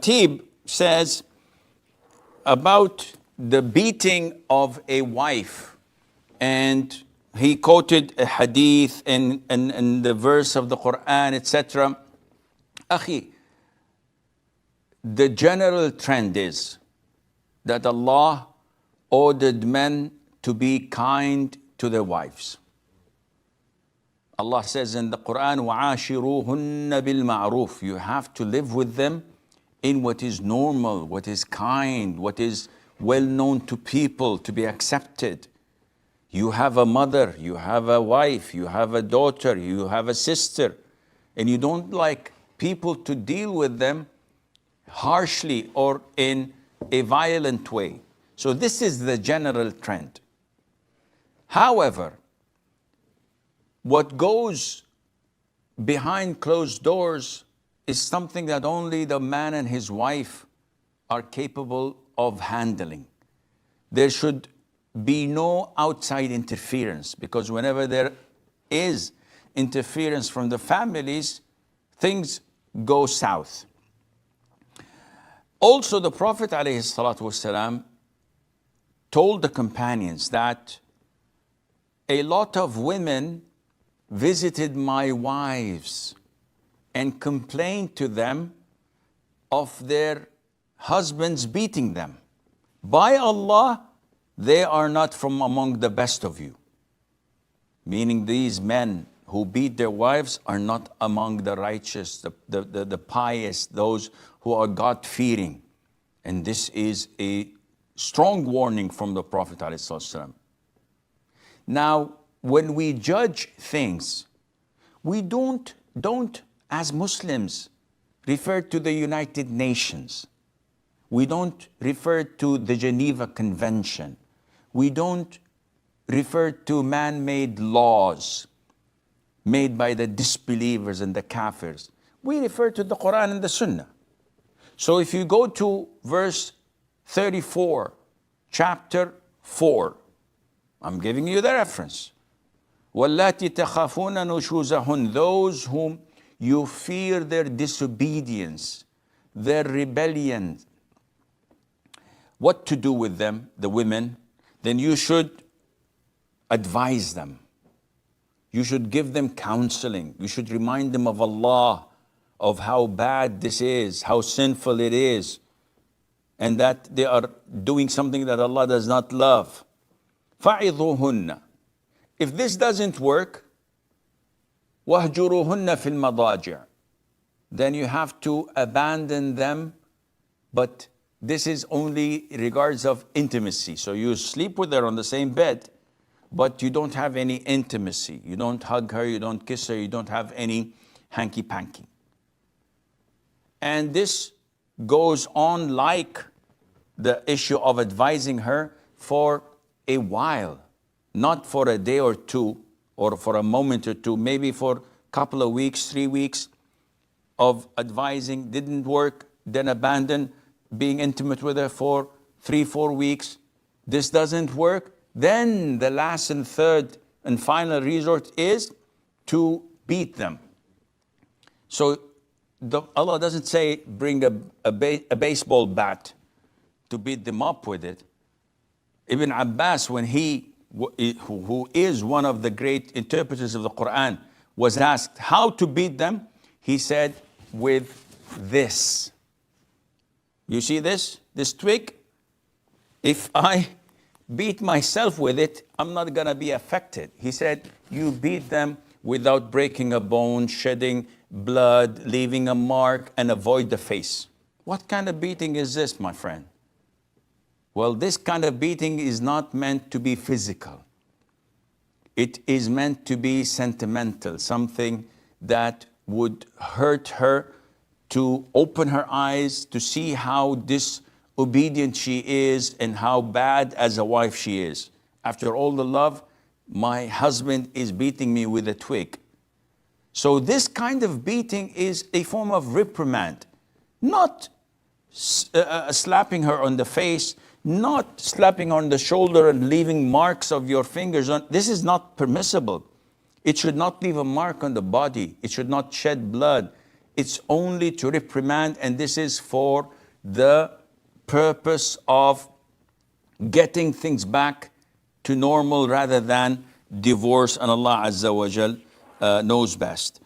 Tib says about the beating of a wife, and he quoted a hadith and the verse of the Qur'an, etc. Akhi, the general trend is that Allah ordered men to be kind to their wives. Allah says in the Quran, وَعَاشِرُوهُنَّ بِالْمَعْرُوفِ. You have to live with them in what is normal, what is kind, what is well known to people, to be accepted. You have a mother, you have a wife, you have a daughter, you have a sister, and you don't like people to deal with them harshly or in a violent way. So this is the general trend. However, what goes behind closed doors is something that only the man and his wife are capable of handling. There should be no outside interference, because whenever there is interference from the families, things go south. Also, the Prophet ﷺ told the companions that a lot of women visited my wives and complained to them of their husbands beating them. By Allah, they are not from among the best of you. Meaning these men who beat their wives are not among the righteous, the pious, those who are God-fearing. And this is a strong warning from the Prophet ﷺ. Now, when we judge things, we don't as Muslims refer to the United Nations. We don't refer to the Geneva Convention. We don't refer to man-made laws made by the disbelievers and the kafirs. We refer to the Quran and the Sunnah. So if you go to verse 34, chapter 4, I'm giving you the reference. وَاللَّاتِ تَخَافُونَ نُشُوزَهُنْ. Those whom you fear their disobedience, their rebellion, what to do with them, the women, then you should advise them. You should give them counseling. You should remind them of Allah, of how bad this is, how sinful it is, and that they are doing something that Allah does not love. فَعِظُوهُنَّ. If this doesn't work, وَهْجُرُوهُنَّ فِي الْمَضَاجِعِ. Then you have to abandon them, but this is only in regards of intimacy. So you sleep with her on the same bed, but you don't have any intimacy. You don't hug her, you don't kiss her, you don't have any hanky-panky. And this goes on like the issue of advising her for a while, not for a day or two, or for a moment or two, maybe for a couple of weeks, 3 weeks of advising, didn't work, then abandon being intimate with her for 3-4 weeks. This doesn't work. Then the last and third and final resort is to beat them. So Allah doesn't say bring a baseball bat to beat them up with it. Ibn Abbas, when who is one of the great interpreters of the Quran, was asked how to beat them, he said, with this. You see this twig? If I beat myself with it, I'm not gonna be affected. He said, you beat them without breaking a bone, shedding blood, leaving a mark, and avoid the face. What kind of beating is this, my friend? Well, this kind of beating is not meant to be physical. It is meant to be sentimental, something that would hurt her, to open her eyes, to see how disobedient she is and how bad as a wife she is. After all the love, my husband is beating me with a twig. So this kind of beating is a form of reprimand, not slapping her on the face, not slapping her on the shoulder and leaving marks of your fingers on. This is not permissible. It should not leave a mark on the body. It should not shed blood. It's only to reprimand, and this is for the purpose of getting things back to normal rather than divorce, and Allah Azza wa Jal knows best.